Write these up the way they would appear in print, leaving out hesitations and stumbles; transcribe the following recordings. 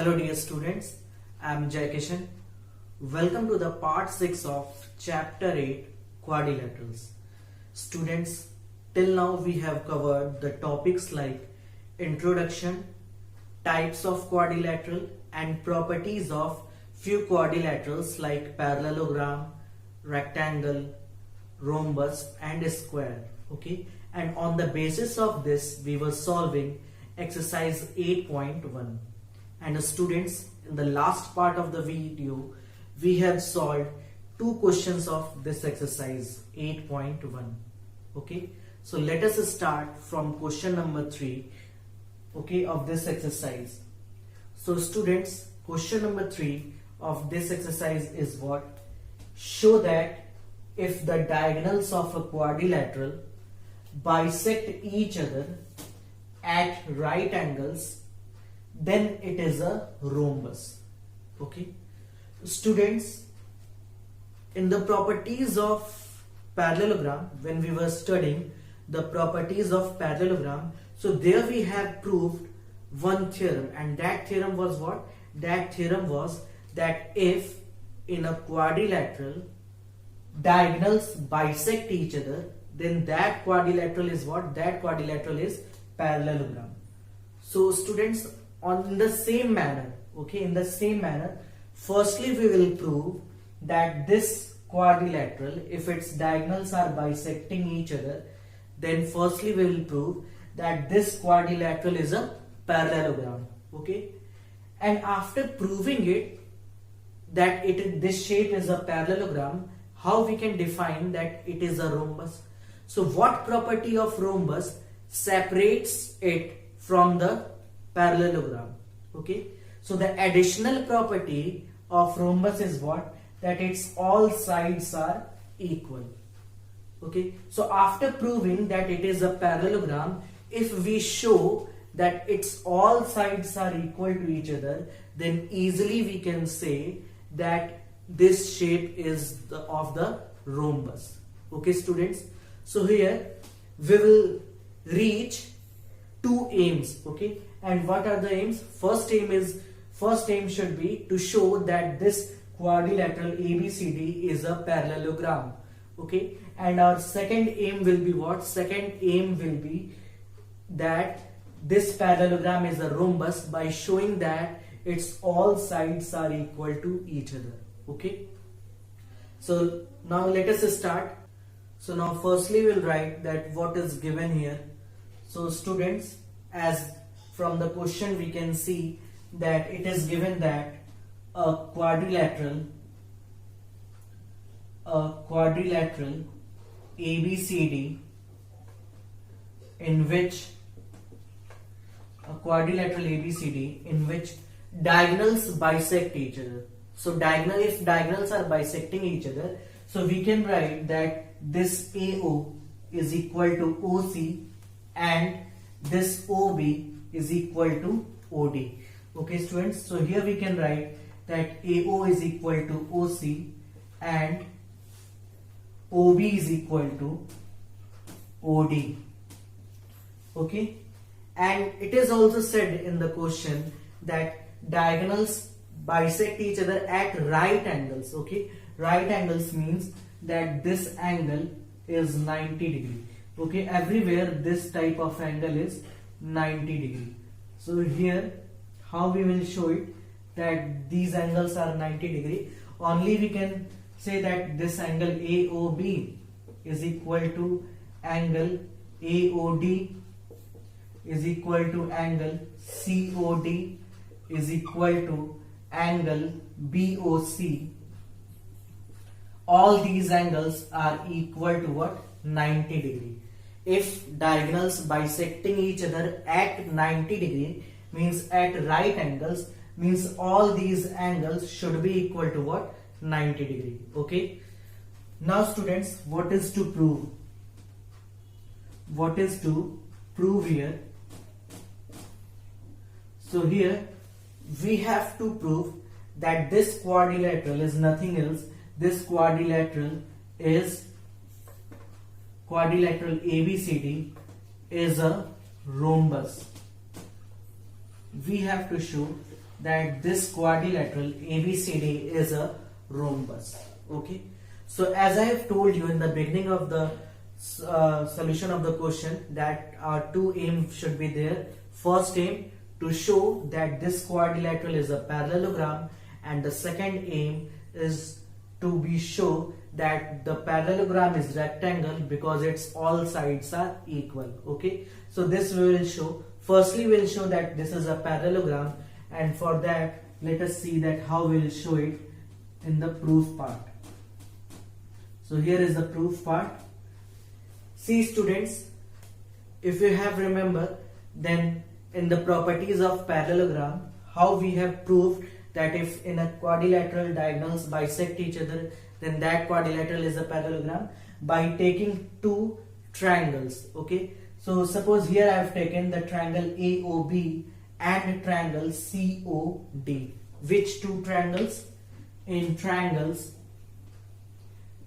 Hello dear students, I am Jai Kishan. Welcome to the part 6 of chapter 8 Quadrilaterals. Students, till now we have covered the topics like introduction, types of quadrilateral and properties of few quadrilaterals like parallelogram, rectangle, rhombus and square. Okay, and on the basis of this we were solving exercise 8.1. And students, in the last part of the video we have solved two questions of this exercise 8.1. okay, so let us start from question number 3, okay, of this exercise. So students, question number 3 of this exercise is what? Show that if the diagonals of a quadrilateral bisect each other at right angles, then it is a rhombus. Okay, students, in the properties of parallelogram, when we were studying the properties of parallelogram, so there we have proved one theorem, and that theorem was what? That theorem was that if in a quadrilateral diagonals bisect each other, then that quadrilateral is what? That quadrilateral is parallelogram. So students, in the same manner, okay, in the same manner, firstly we will prove that this quadrilateral, if its diagonals are bisecting each other, then firstly we will prove that this quadrilateral is a parallelogram. Okay, and after proving it that this shape is a parallelogram, how we can define that it is a rhombus? So what property of rhombus separates it from the parallelogram? Okay, so the additional property of rhombus is what? That its all sides are equal. Okay, so after proving that it is a parallelogram, if we show that its all sides are equal to each other, then easily we can say that this shape is of the rhombus. Okay students, so here we will reach two aims. Okay, and what are the aims? First aim should be to show that this quadrilateral ABCD is a parallelogram. Okay, and our second aim will be what? Second aim will be that this parallelogram is a rhombus by showing that its all sides are equal to each other. Okay, so now let us start. So now firstly we'll write that what is given here. So students, as from the question we can see that it is given that a quadrilateral ABCD in which diagonals bisect each other. So if diagonals are bisecting each other, so we can write that this AO is equal to OC and this OB is equal to OD. Okay students, so here we can write that AO is equal to OC and OB is equal to OD. Okay, and it is also said in the question that diagonals bisect each other at right angles. Okay, right angles means that this angle is 90 degree. Okay, everywhere this type of angle is 90 degree. So here how we will show it that these angles are 90 degree? Only we can say that this angle AOB is equal to angle AOD is equal to angle COD is equal to angle BOC. All these angles are equal to what? 90 degree. If diagonals bisecting each other at 90 degree means at right angles, means all these angles should be equal to what? 90 degree. Okay, now students, what is to prove? What is to prove here? So here we have to prove that this quadrilateral is nothing else. This quadrilateral ABCD is a rhombus. We have to show that this quadrilateral ABCD is a rhombus. Okay, so as I have told you in the beginning of the solution of the question that our two aims should be there. First aim, to show that this quadrilateral is a parallelogram, and the second aim is to be show that the parallelogram is rectangle because its all sides are equal. Okay, so this we will show. Firstly, we will show that this is a parallelogram, and for that let us see that how we will show it in the proof part. So here is the proof part. See students, if you have remember, then in the properties of parallelogram, how we have proved that if in a quadrilateral diagonals bisect each other, then that quadrilateral is a parallelogram by taking two triangles. Okay, so suppose here I have taken the triangle AOB and triangle COD. Which two triangles? In triangles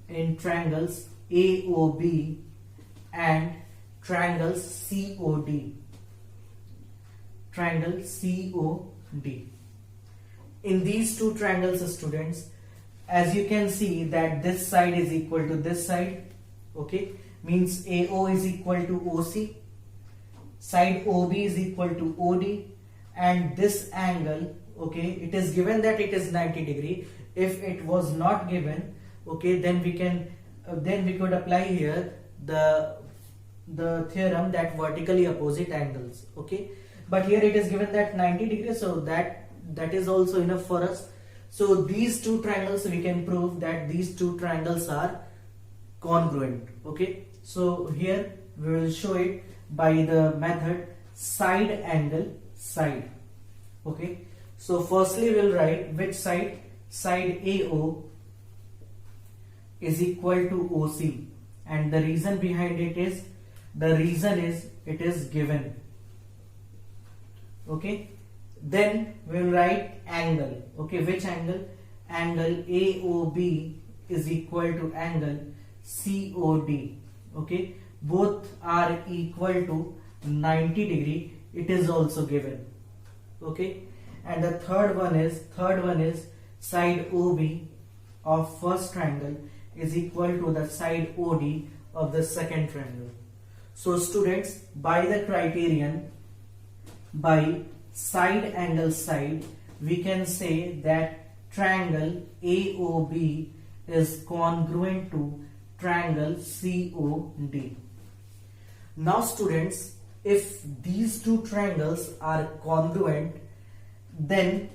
AOB and triangles COD. Triangle COD. In these two triangles, students, as you can see that this side is equal to this side. Okay, means AO is equal to OC, side OB is equal to OD, and this angle, okay, it is given that it is 90 degree. If it was not given, okay, then we could apply here the theorem that vertically opposite angles. Okay, but here it is given that 90 degrees, so that is also enough for us. So these two triangles, we can prove that these two triangles are congruent. Okay, so here we will show it by the method side angle side. Okay, so firstly we'll write which side. Side AO is equal to OC, and the reason behind it is, it is given. Okay, then we'll write angle. Okay, which angle? Angle AOB is equal to angle COD. Okay, both are equal to 90 degree. It is also given. Okay, and the third one is side OB of first triangle is equal to the side OD of the second triangle. So students, by the criterion, by side angle side, we can say that triangle AOB is congruent to triangle COD. Now students, if these two triangles are congruent, then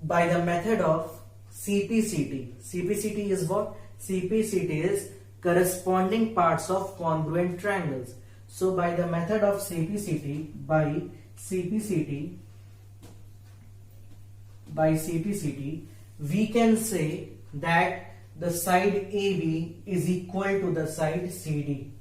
by the method of CPCT is what? CPCT is corresponding parts of congruent triangles. So by the method of CPCT, we can say that the side AB is equal to the side CD.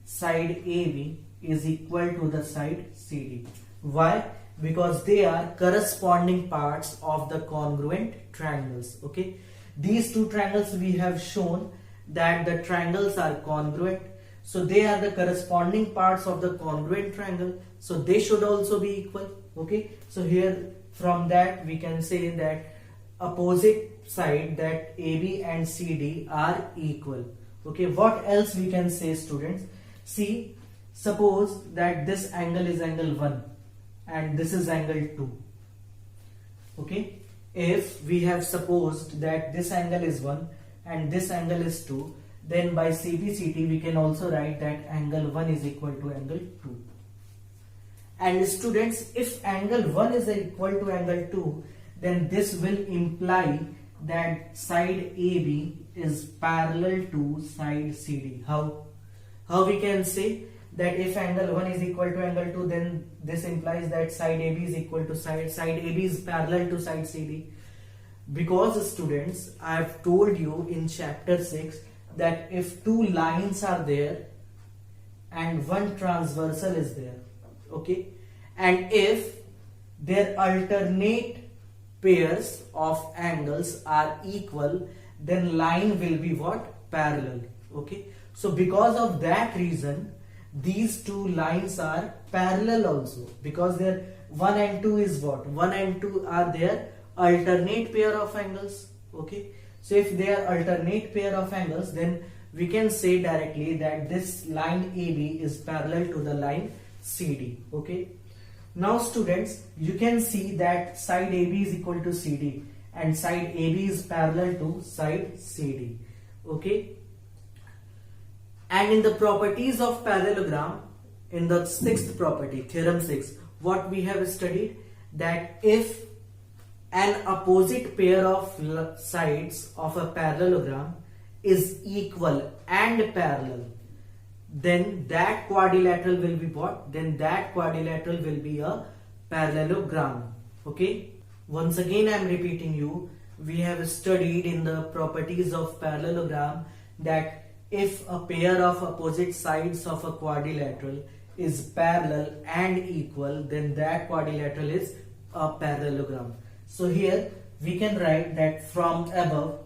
Side AB is equal to the side CD. Why? Because they are corresponding parts of the congruent triangles. Okay, these two triangles we have shown that the triangles are congruent, so they are the corresponding parts of the congruent triangle, so they should also be equal. Okay, so here from that we can say that opposite side, that AB and CD are equal. Okay, what else we can say students? See, suppose that this angle is angle 1 and this is angle 2. Okay, if we have supposed that this angle is 1 and this angle is 2, then by CPCT we can also write that angle 1 is equal to angle 2. And students, if angle 1 is equal to angle 2, then this will imply that side AB is parallel to side CD. How we can say that if angle 1 is equal to angle 2, then this implies that side AB is equal to side AB is parallel to side CD? Because students, I have told you in chapter 6 that if two lines are there and one transversal is there, okay, and if their alternate pairs of angles are equal, then line will be what? Parallel. Okay, so because of that reason, these two lines are parallel also, because their 1 and 2 is what? 1 and 2 are their alternate pair of angles. Okay. So if they are alternate pair of angles, then we can say directly that this line AB is parallel to the line CD. Okay. Now students, you can see that side AB is equal to CD and side AB is parallel to side CD. Okay. And in the properties of parallelogram, in the sixth property, theorem 6, what we have studied, that if an opposite pair of sides of a parallelogram is equal and parallel, then that quadrilateral will be what? Then that quadrilateral will be a parallelogram. Okay. Once again I am repeating you, we have studied in the properties of parallelogram that if a pair of opposite sides of a quadrilateral is parallel and equal, then that quadrilateral is a parallelogram. So here we can write that from above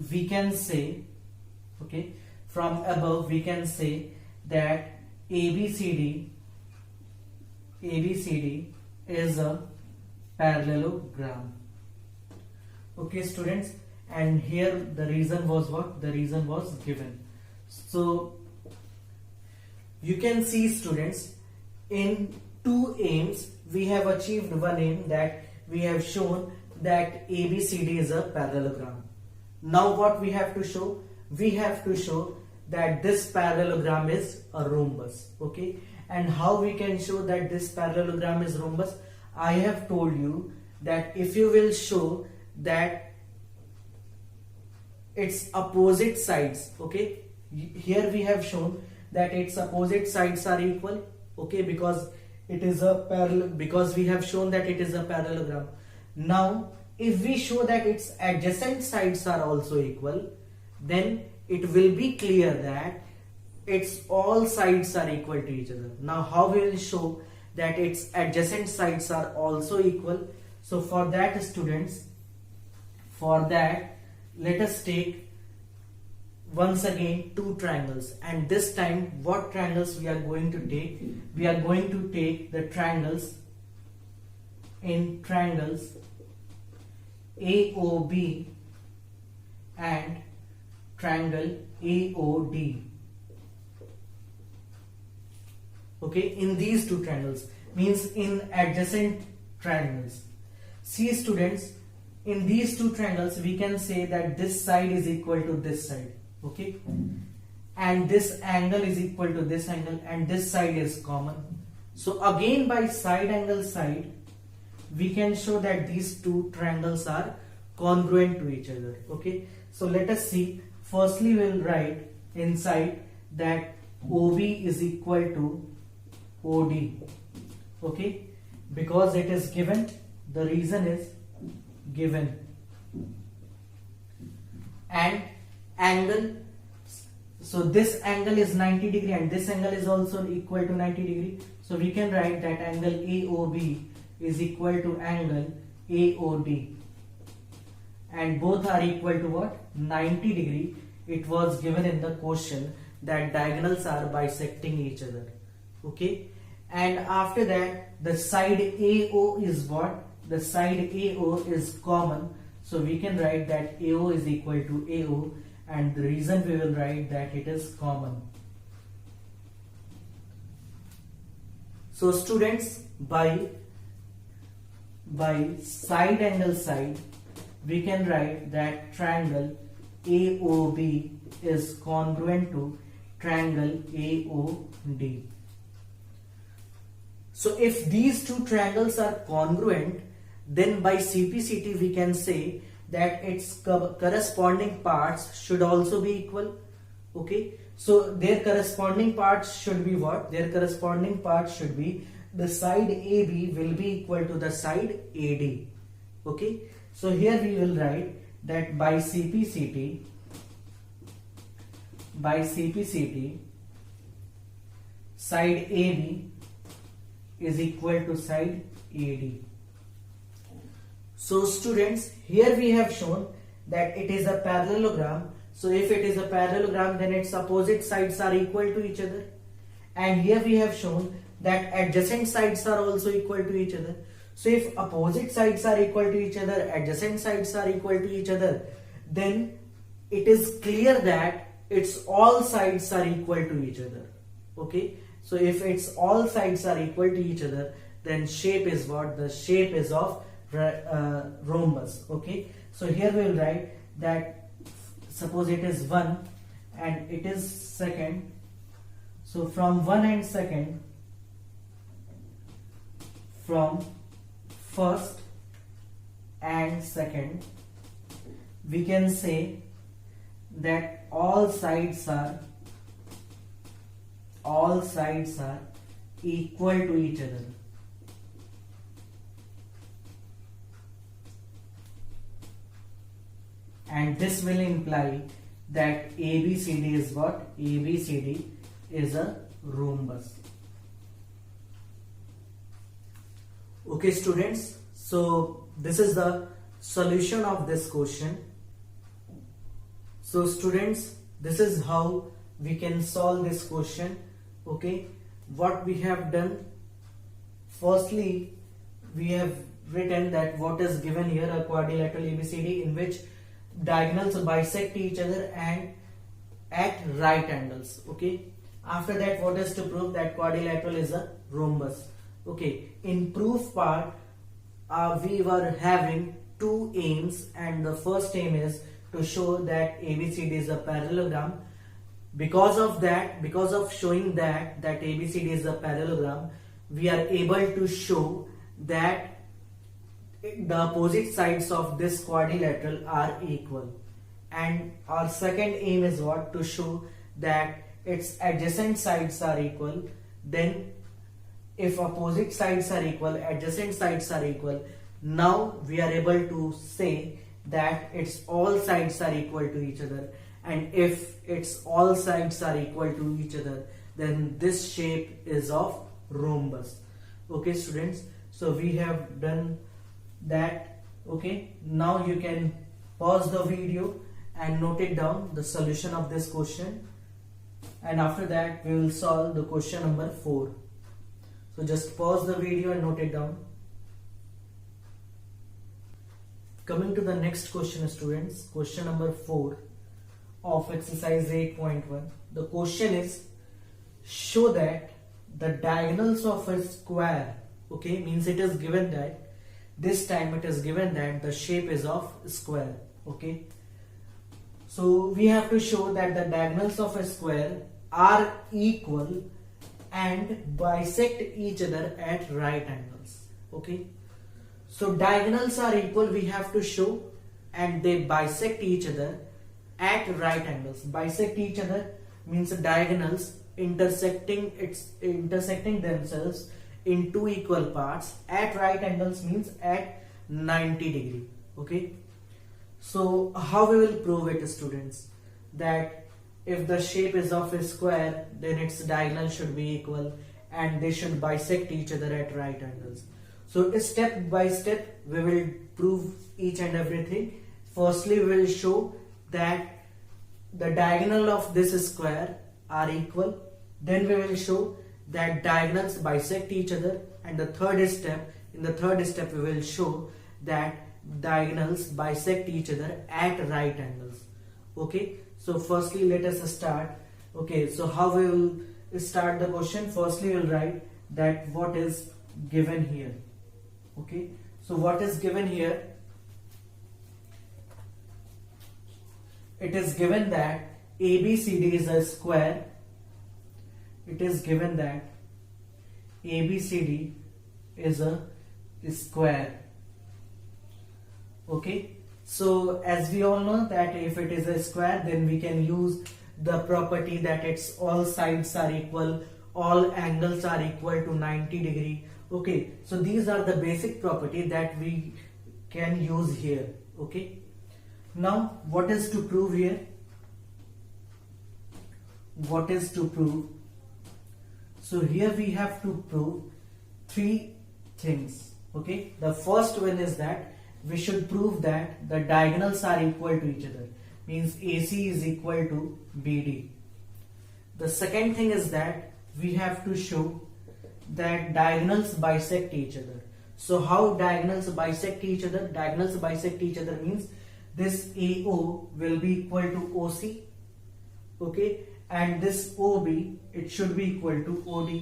we can say, okay, from above we can say that ABCD is a parallelogram. Okay students, and here the reason was what? The reason was given. So you can see students, in two aims we have achieved one aim, that we have shown that ABCD is a parallelogram. Now what we have to show? We have to show that this parallelogram is a rhombus. Okay, and how we can show that this parallelogram is rhombus? I have told you that if you will show that its opposite sides, okay, here we have shown that its opposite sides are equal, okay, because it is a parallel, because we have shown that it is a parallelogram. Now if we show that its adjacent sides are also equal, then it will be clear that its all sides are equal to each other. Now how we will show that its adjacent sides are also equal? So for that students, for that let us take once again two triangles, and this time what triangles we are going to take? We are going to take the triangles AOB and triangle AOD. Okay, in these two triangles, means in adjacent triangles. See students, in these two triangles we can say that this side is equal to this side, okay, and this angle is equal to this angle, and this side is common. So again by side angle side we can show that these two triangles are congruent to each other. Okay, so let us see. Firstly we will write inside that OB is equal to OD, okay, because it is given, the reason is given, and angle, so this angle is 90 degree and this angle is also equal to 90 degree, so we can write that angle AOB is equal to angle AOD, and both are equal to what? 90 degree. It was given in the question that diagonals are bisecting each other. Okay, and after that the side AO is what? The side AO is common, so we can write that AO is equal to AO, and the reason we will write that it is common. So students, by side angle side we can write that triangle AOB is congruent to triangle AOD. So if these two triangles are congruent, then by CPCT we can say that its corresponding parts should also be equal. Okay, so their corresponding parts should be what? Their corresponding parts should be the side AB will be equal to the side AD. Okay, so here we will write that by CPCT side AB is equal to side AD. So students, here we have shown that it is a parallelogram. So if it is a parallelogram, then its opposite sides are equal to each other. and here we have shown that adjacent sides are also equal to each other. So if opposite sides are equal to each other, adjacent sides are equal to each other, then it is clear that its all sides are equal to each other. Okay, so if its all sides are equal to each other, then shape is what? The shape is of rhombus. Okay, so here we will write that suppose it is 1 and it is second. So from 1 and second, from first and second, we can say that all sides are equal to each other. And this will imply that ABCD is what? ABCD is a rhombus. Okay students, so this is the solution of this question. So students, this is how we can solve this question. Okay, what we have done, firstly we have written that what is given here, a quadrilateral ABCD in which diagonals bisect each other and at right angles. Okay, after that what is to prove? That quadrilateral is a rhombus. Okay, in proof part we were having two aims, and the first aim is to show that ABCD is a parallelogram. Because of showing that ABCD is a parallelogram, we are able to show that the opposite sides of this quadrilateral are equal. And our second aim is what? To show that its adjacent sides are equal. Then if opposite sides are equal, adjacent sides are equal, now we are able to say that its all sides are equal to each other. And if its all sides are equal to each other, then this shape is of rhombus. Okay students, so we have done that. Okay, now you can pause the video and note it down, the solution of this question, and after that we will solve the question number 4. So just pause the video and note it down. Coming to the next question students, question number 4 of exercise 8.1. The question is, show that the diagonals of a square, okay, means it is given that, this time it is given that the shape is of square. Okay, so we have to show that the diagonals of a square are equal and bisect each other at right angles. Okay, so diagonals are equal, we have to show, and they bisect each other at right angles. Bisect each other means diagonals intersecting themselves in two equal parts. At right angles means at 90 degree. Okay, so how we will prove it students? That if the shape is of a square, then its diagonal should be equal and they should bisect each other at right angles. So step by step we will prove each and everything. Firstly, we will show that the diagonal of this square are equal. Then we will show that diagonals bisect each other, and in the third step we will show that diagonals bisect each other at right angles. Okay, so firstly let us start. Okay, so how we will start the question? Firstly we will write that what is given here. Okay, so what is given here? It is given that ABCD is a square. It is given that ABCD is a square. Okay, so as we all know that if it is a square, then we can use the property that its all sides are equal, all angles are equal to 90 degree. Okay, so these are the basic property that we can use here. Okay, now what is to prove here? What is to prove? So here we have to prove three things. Okay, the first one is that we should prove that the diagonals are equal to each other, means AC is equal to BD. The second thing is that we have to show that diagonals bisect each other. So how diagonals bisect each other? Diagonals bisect each other means this AO will be equal to OC, okay, and this OB, it should be equal to OD.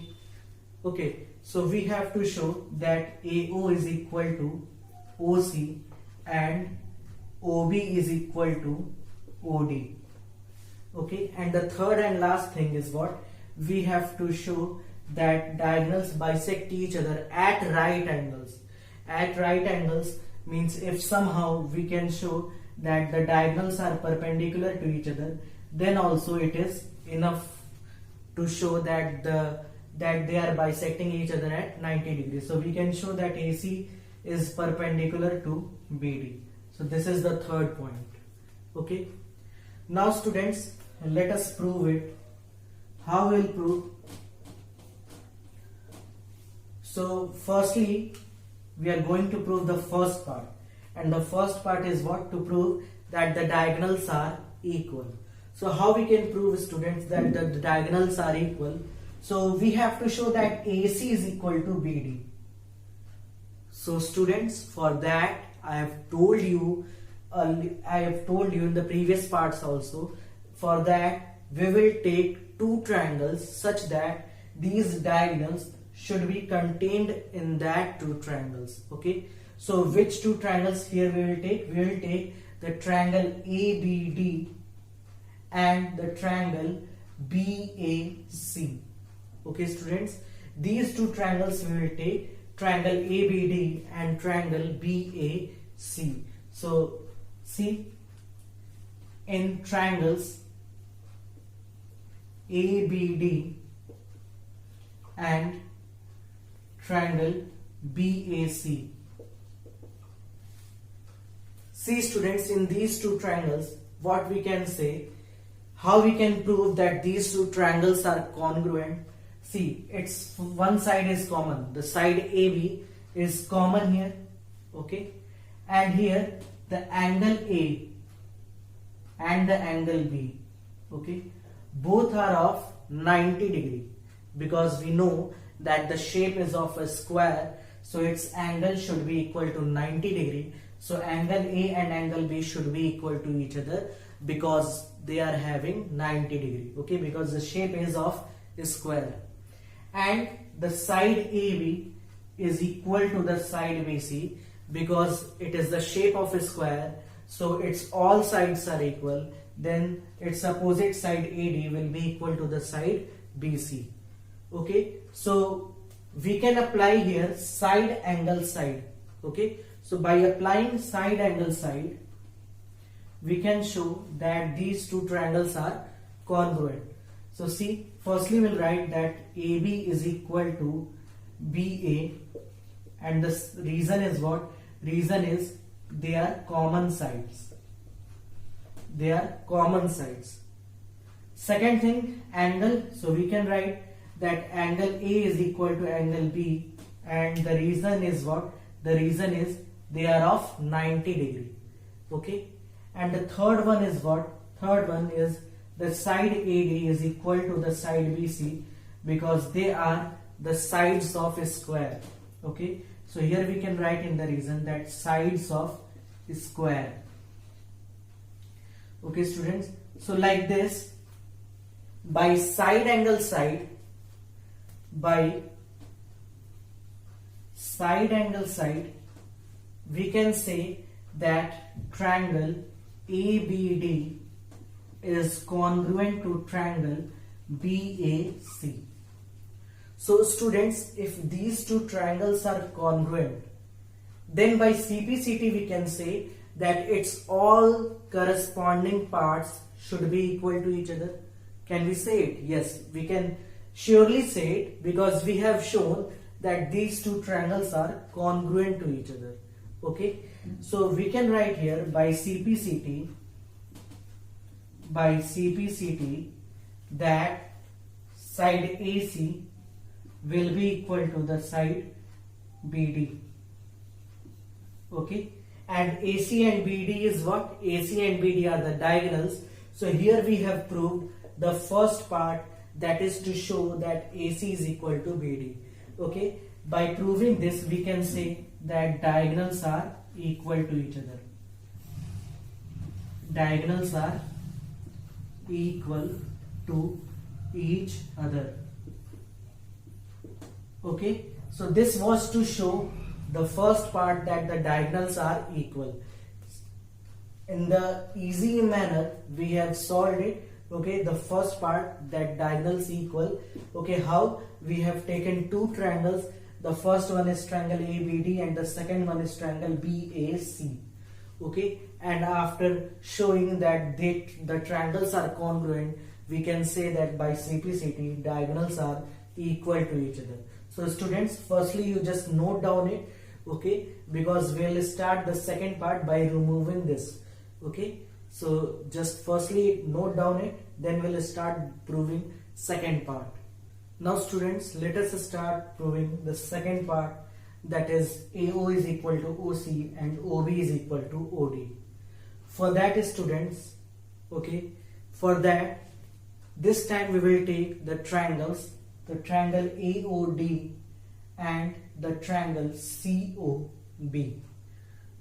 Okay, so we have to show that AO is equal to OC and OB is equal to OD. Okay, and the third and last thing is what? We have to show that diagonals bisect each other at right angles. At right angles means if somehow we can show that the diagonals are perpendicular to each other, then also it is enough to show that they are bisecting each other at 90 degrees. So we can show that AC is perpendicular to BD. So this is the third point. Okay. Now students, let us prove it. How we'll prove? So firstly, we are going to prove the first part, and the first part is what? To prove that the diagonals are equal. So how we can prove, students, that the diagonals are equal? So we have to show that AC is equal to BD. So students, for that I have told you in the previous parts also. For that we will take two triangles such that these diagonals should be contained in that two triangles. Okay, so which two triangles here we will take? We will take the triangle ABD and the triangle BAC. Okay students, these two triangles we will take, triangle ABD and triangle BAC. So see, in triangles ABD and triangle BAC. See students, in these two triangles, what we can say, how we can prove that these two triangles are congruent? See, it's one side is common. The side AB is common here, okay, and here the angle A and the angle B, okay, both are of 90 degree, because we know that the shape is of a square, so its angle should be equal to 90 degree. So angle A and angle B should be equal to each other because they are having 90 degree, okay, because the shape is of a square, and the side AB is equal to the side BC because it is the shape of a square, so its all sides are equal. Then its opposite side AD will be equal to the side BC. Okay, so we can apply here side angle side. Okay, so by applying side angle side, we can show that these two triangles are congruent. So see, firstly we'll write that AB is equal to BA, and the reason is what? Reason is they are common sides. They are common sides. Second thing, angle. So we can write that angle A is equal to angle B, and the reason is what? The reason is they are of 90 degree. Okay, and the third one is what? Third one is the side AD is equal to the side BC because they are the sides of a square. Okay, so here we can write in the reason that sides of a square. Okay students, so like this, by side angle side, we can say that triangle ABD is congruent to triangle BAC. So students, if these two triangles are congruent, then by CPCT we can say that its all corresponding parts should be equal to each other. Can we say it? Yes, we can surely say it because we have shown that these two triangles are congruent to each other. Okay, so we can write here by CPCT that side AC will be equal to the side BD. Okay, and AC and BD is what? AC and BD are the diagonals. So here we have proved the first part, that is to show that AC is equal to BD. Okay, by proving this we can say that diagonals are equal to each other. Diagonals are equal to each other. Okay, so this was to show the first part, that the diagonals are equal. In the easy manner we have solved it. Okay, the first part, that diagonals equal. Okay, how? We have taken two triangles. The first one is triangle ABD and the second one is triangle BAC. Okay, and after showing that the triangles are congruent, we can say that by simplicity diagonals are equal to each other. So students, firstly you just note down it, okay, because we'll start the second part by removing this. Okay, so just firstly note down it, then we'll start proving second part. Now students, let us start proving the second part, that is AO is equal to OC and OB is equal to OD. For that students, okay, for that this time we will take the triangles, the triangle AOD and the triangle COB.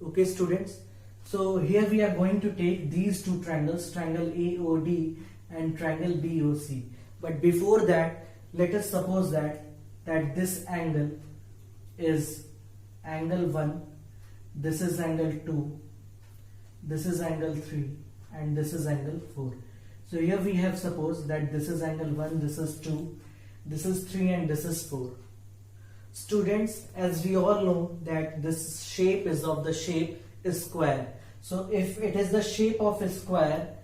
Okay students, so here we are going to take these two triangles, triangle AOD and triangle BOC. But before that, let us suppose that this angle is angle 1, this is angle 2, this is angle 3 and this is angle 4. So here we have supposed that this is angle 1, this is 2, this is 3 and this is 4. Students, as we all know that this shape is of the shape is square. So if it is the shape of a square,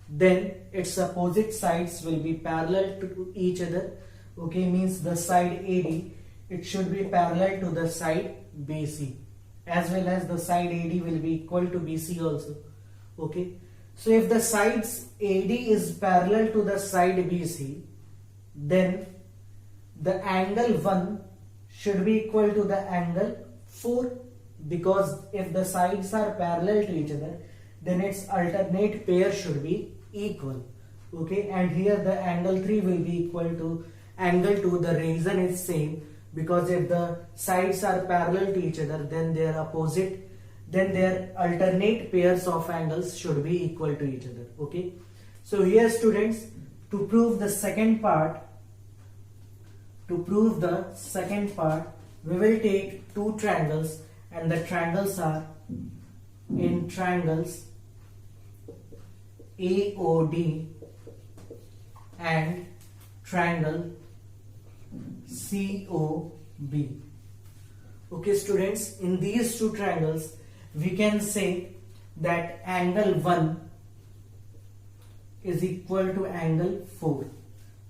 then its opposite sides will be parallel to each other. Okay, means the side AD, it should be parallel to the side BC, as well as the side AD will be equal to BC also. Okay, so if the sides AD is parallel to the side BC, then the angle 1 should be equal to the angle 4, because if the sides are parallel to each other, then its alternate pair should be equal. Okay, and here the angle 3 will be equal to angle 2. The reason is same, because if the sides are parallel to each other, then their alternate pairs of angles should be equal to each other. Okay, so here students, to prove the second part, we will take two triangles, and the triangles are in triangles AOD and triangle COB. Okay students, in these two triangles we can say that angle 1 is equal to angle 4.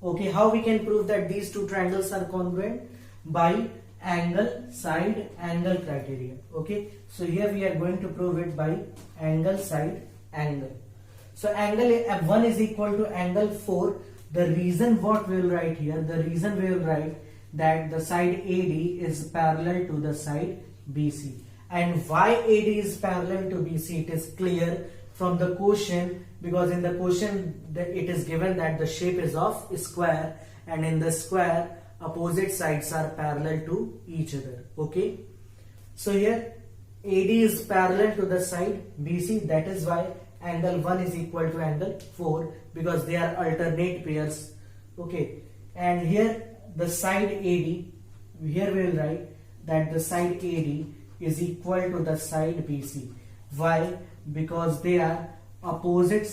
Okay, how we can prove that these two triangles are congruent? By angle side angle criteria. Okay, so here we are going to prove it by angle side angle. So angle 1 is equal to angle 4. The reason what we will write here, that the side AD is parallel to the side BC. And why AD is parallel to BC, it is clear from the question, because in the question it is given that the shape is of square, and in the square opposite sides are parallel to each other. Okay, so here AD is parallel to the side BC, that is why angle 1 is equal to angle 4, because they are alternate pairs. Okay, and here the side AD, here we will write that the side AD is equal to the side BC. Why? Because they are opposite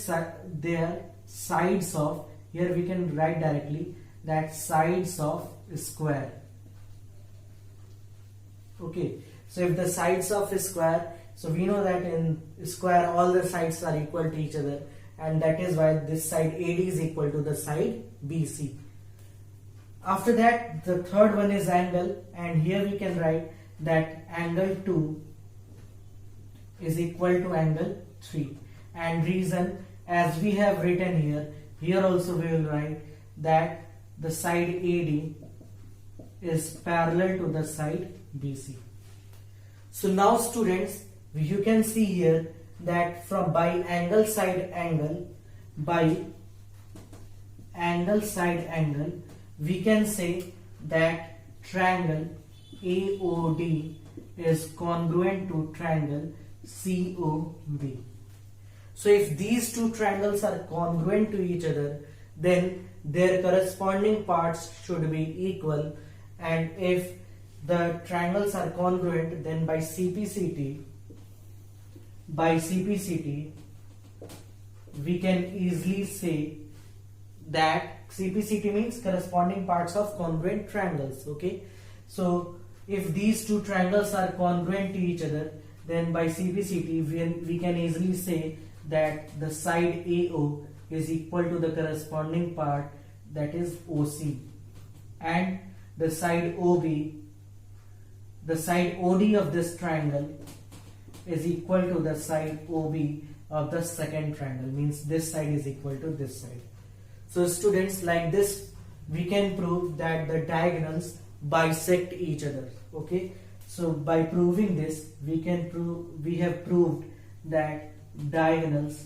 they are sides of, here we can write directly that sides of square. Okay, so if the sides of square, so we know that in square all the sides are equal to each other, and that is why this side AD is equal to the side BC. After that, the third one is angle, and here we can write that angle 2 is equal to angle 3. And reason, as we have written here also we will write that the side AD is parallel to the side BC. So now students, you can see here that from by angle side angle, by angle side angle, we can say that triangle AOD is congruent to triangle COB. So if these two triangles are congruent to each other, then their corresponding parts should be equal, and if the triangles are congruent, then by CPCT we can easily say that CPCT means corresponding parts of congruent triangles. Okay, so if these two triangles are congruent to each other, then by CPCT we can easily say that the side AO is equal to the corresponding part, that is OC, and the side OB, the side OD of this triangle is equal to the side OB of the second triangle, means this side is equal to this side. So students, like this we can prove that the diagonals bisect each other. Okay, so by proving this we have proved that diagonals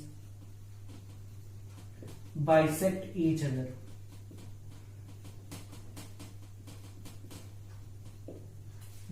bisect each other.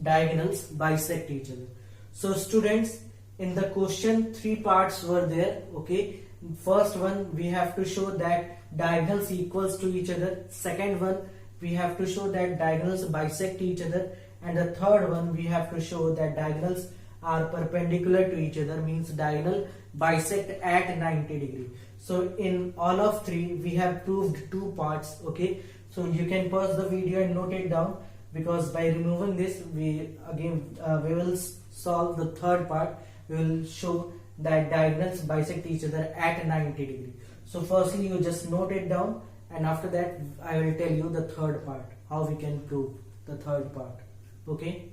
Diagonals bisect each other. So students, in the question 3 parts were there. Okay, first one we have to show that diagonals equals to each other. Second one we have to show that diagonals bisect each other, and the third one we have to show that diagonals are perpendicular to each other, means diagonal bisect at 90 degree. So in all of 3 we have proved 2 parts. Okay, so you can pause the video and note it down, because by removing this we will solve the third part. We will show that diagonals bisect each other at 90 degree. So firstly you just note it down, and after that I will tell you the third part, how we can prove the third part. Okay,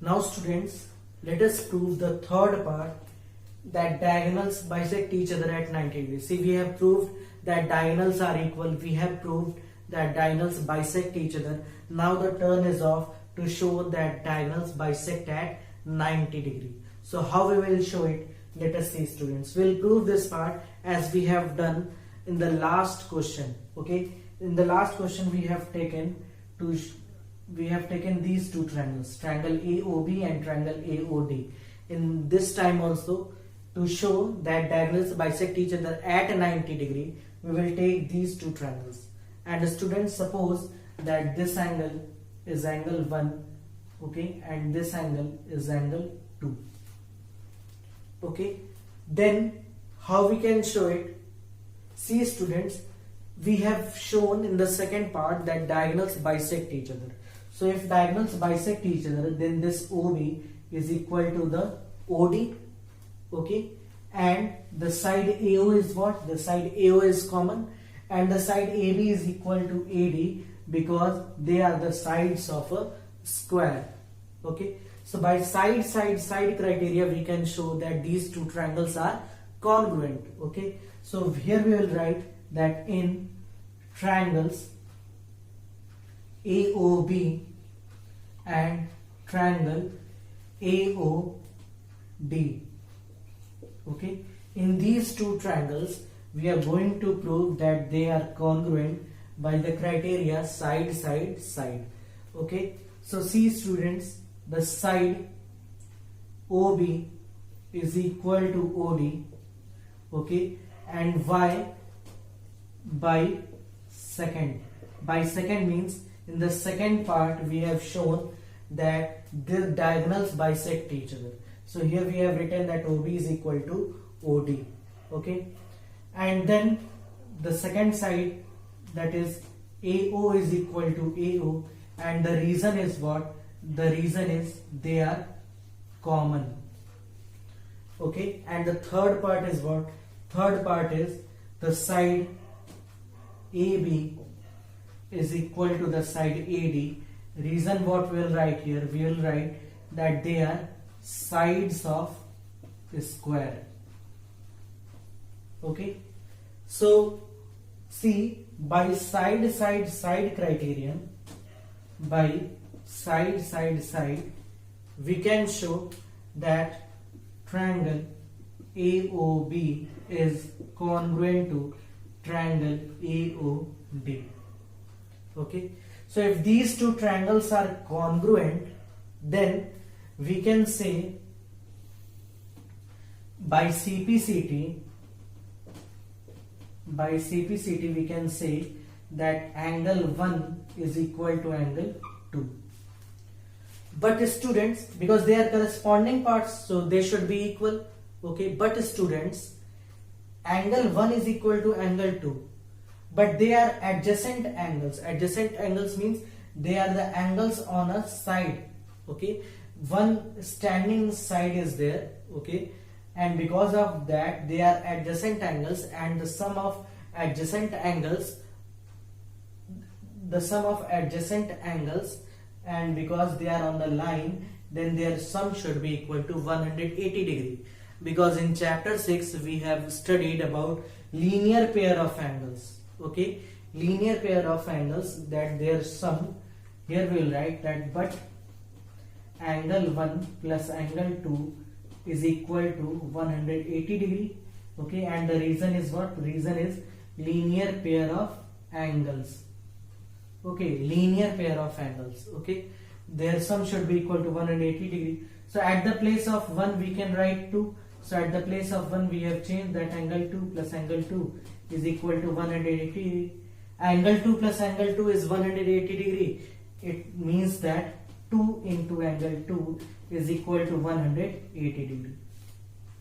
now students, let us prove the third part, that diagonals bisect each other at 90 degrees. See, we have proved that diagonals are equal, we have proved that diagonals bisect each other. Now the turn is off to show that diagonals bisect at 90 degree. So how we will show it? Let us see students. We'll prove this part as we have done in the last question. Okay, in the last question we have taken these two triangles, triangle AOB and triangle AOD. In this time also, to show that diagonals bisect each other at 90 degree, we will take these two triangles. And students, suppose that this angle is angle 1, okay, and this angle is angle 2. Okay, then how we can show it? See students, we have shown in the second part that diagonals bisect each other. So if diagonals bisect each other, then this OB is equal to the OD. Okay, and the side AO is what? The side AO is common, and the side AB is equal to AD, because they are the sides of a square. Okay, so by side criteria we can show that these two triangles are congruent. Okay, so here we will write that in triangles AOB and triangle AOD, okay, in these two triangles we are going to prove that they are congruent by the criteria side. Okay, so see students, the side OB is equal to OD, okay, and why? By second means in the second part we have shown that the diagonals bisect each other. So here we have written that OB is equal to OD. Okay, and then the second side, that is AO is equal to AO, and the reason is what? The reason is they are common. Okay, and the third part is what? Third part is the side AB is equal to the side AD. Reason what we will write here? We will write that they are sides of a square. Okay, so see, by side criterion, by side we can show that triangle AOB is congruent to triangle AOD. Okay, so if these two triangles are congruent, then we can say by CPCT we can say that angle 1 is equal to angle 2. But students, because they are corresponding parts, so they should be equal. Okay, but students, angle 1 is equal to angle 2, but they are adjacent angles. Adjacent angles means they are the angles on a side. Okay, one standing side is there. Okay, and because of that they are adjacent angles, and the sum of adjacent angles and because they are on the line, then their sum should be equal to 180 degree, because in chapter 6 we have studied about linear pair of angles. Okay, linear pair of angles, that their sum, here we will write that, but angle 1 plus angle 2 is equal to 180 degree. Okay, and the reason is what? Reason is linear pair of angles. Okay, linear pair of angles. Okay, their sum should be equal to 180 degree. So at the place of 1 we can write 2. So at the place of 1 we have changed that angle 2 plus angle 2 is equal to 180 degree. Angle 2 plus angle 2 is 180 degree. It means that 2 into angle 2 is equal to 180 degree.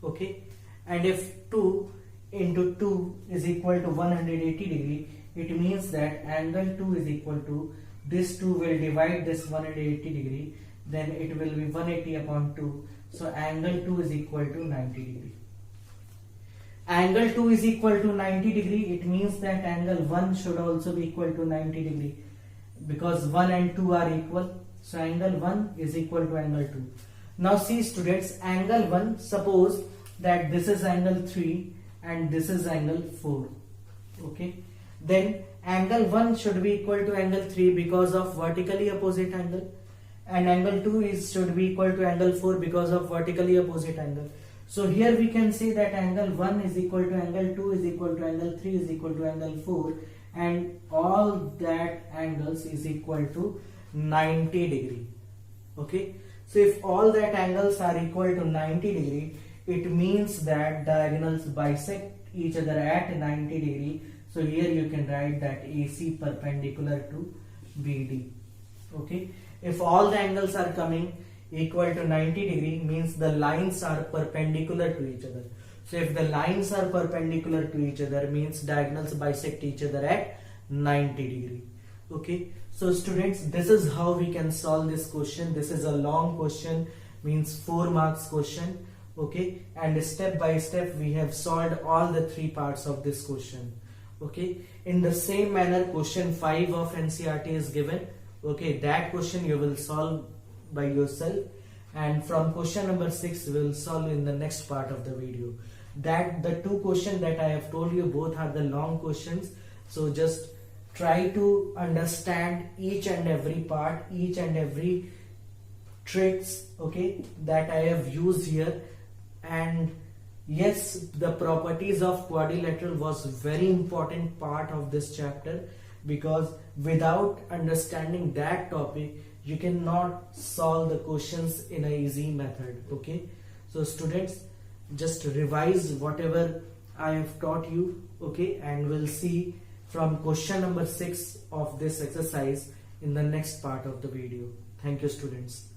Okay, and if 2 into 2 is equal to 180 degree, it means that angle 2 is equal to, this 2 will divide this 180 degree, then it will be 180 upon 2. So angle 2 is equal to 90 degree. Angle 2 is equal to 90 degree, it means that angle 1 should also be equal to 90 degree, because 1 and 2 are equal. So angle 1 is equal to angle 2. Now see students, angle 1, suppose that this is angle 3 and this is angle 4. Okay, then angle 1 should be equal to angle 3 because of vertically opposite angle, and angle 2 should be equal to angle 4 because of vertically opposite angle. So here we can say that angle 1 is equal to angle 2 is equal to angle 3 is equal to angle 4, and all that angles is equal to 90 degree. Okay, so if all that angles are equal to 90 degree, it means that diagonals bisect each other at 90 degree. So here you can write that AC perpendicular to BD. Okay, if all the angles are coming equal to 90 degree, means the lines are perpendicular to each other. So if the lines are perpendicular to each other, means diagonals bisect each other at 90 degree. Okay, so students, this is how we can solve this question. This is a long question, means 4 marks question. Okay, and step by step we have solved all the 3 parts of this question. Okay, in the same manner, question 5 of NCERT is given. Okay, that question you will solve by yourself, and from question number 6 we will solve in the next part of the video. That the 2 questions that I have told you, both are the long questions. So just try to understand each and every part, each and every tricks, okay, that I have used here. And yes, the properties of quadrilateral was very important part of this chapter, because without understanding that topic you cannot solve the questions in an easy method. Okay, so students, just revise whatever I have taught you. Okay, and we'll see from question number 6 of this exercise in the next part of the video. Thank you students.